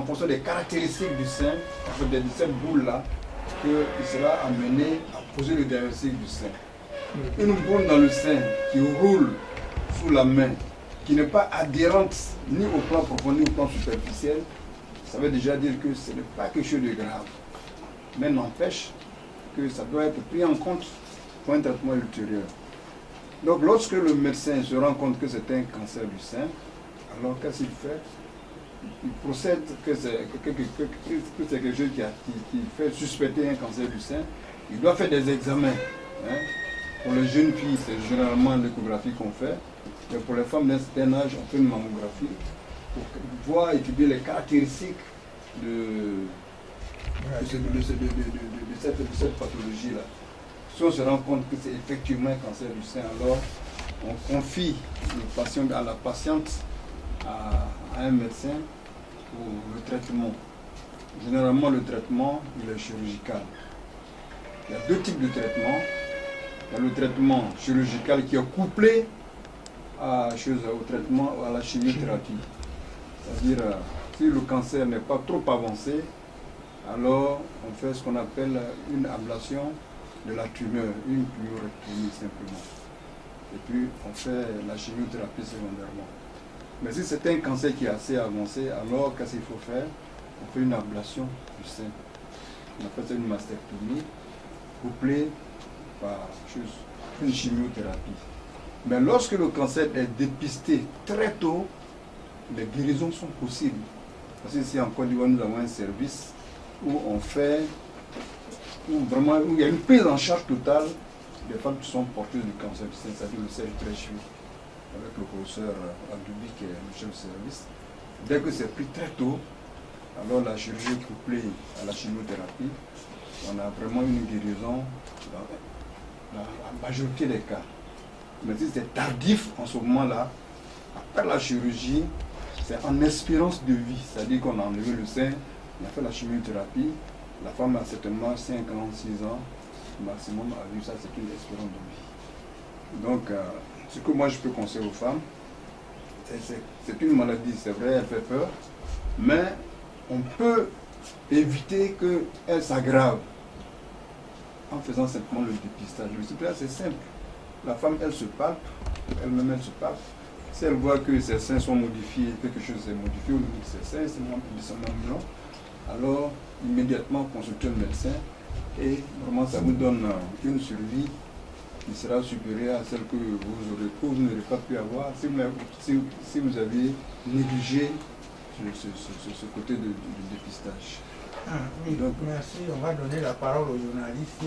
fonction des caractéristiques du sein, en fait, de cette boule-là, qu'il sera amené à poser le diagnostic du sein. Une boule dans le sein qui roule sous la main, qui n'est pas adhérente ni au plan profond ni au plan superficiel, ça veut déjà dire que ce n'est pas quelque chose de grave. Mais n'empêche que ça doit être pris en compte pour un traitement ultérieur. Donc lorsque le médecin se rend compte que c'est un cancer du sein, alors qu'est-ce qu'il fait? Il procède que c'est quelque chose qui fait suspecter un cancer du sein. Il doit faire des examens. Hein. Pour les jeunes filles, c'est généralement l'échographie qu'on fait. Mais pour les femmes d'un certain âge, on fait une mammographie pour voir, étudier les caractéristiques de cette pathologie-là. Si on se rend compte que c'est effectivement un cancer du sein, alors on confie le patient, à la patiente à un médecin pour le traitement. Généralement, le traitement, il est chirurgical. Il y a deux types de traitements. Il y a le traitement chirurgical qui est couplé au traitement, à la chimiothérapie. C'est-à-dire, si le cancer n'est pas trop avancé, alors on fait ce qu'on appelle une ablation de la tumeur, une tumeurectomie simplement. Et puis on fait la chimiothérapie secondairement. Mais si c'est un cancer qui est assez avancé, alors qu'est-ce qu'il faut faire? On fait une ablation du sein. On appelle ça une mastectomie, couplée par une chimiothérapie. Mais lorsque le cancer est dépisté très tôt, les guérisons sont possibles. Parce qu'ici en Côte d'Ivoire, nous avons un service où on fait, où il y a une prise en charge totale des femmes qui sont porteuses du cancer du sein, c'est-à-dire le Serge Trèche, avec le professeur Abdoubi qui est le chef de service. Dès que c'est pris très tôt, alors la chirurgie est couplée à la chimiothérapie, on a vraiment une guérison dans la majorité des cas. Mais si c'est tardif en ce moment-là, après la chirurgie, c'est en espérance de vie, c'est-à-dire qu'on a enlevé le sein, on a fait la chimiothérapie, la femme a certainement 5 ans, 6 ans, maximum a vu ça, c'est une espérance de vie. Donc, ce que moi je peux conseiller aux femmes, c'est une maladie, c'est vrai, elle fait peur, mais on peut éviter qu'elle s'aggrave en faisant simplement le dépistage. Le dépistage, c'est simple. La femme, elle se palpe, elle-même, elle se palpe. Si elle voit que ses seins sont modifiés, quelque chose est modifié au niveau de ses seins, c'est moins blanc, alors immédiatement consulter le médecin et vraiment ça vous donne une survie qui sera supérieure à celle que vous n'aurez pas pu avoir si vous avez négligé ce côté du dépistage. Oui, donc, merci. On va donner la parole aux journalistes.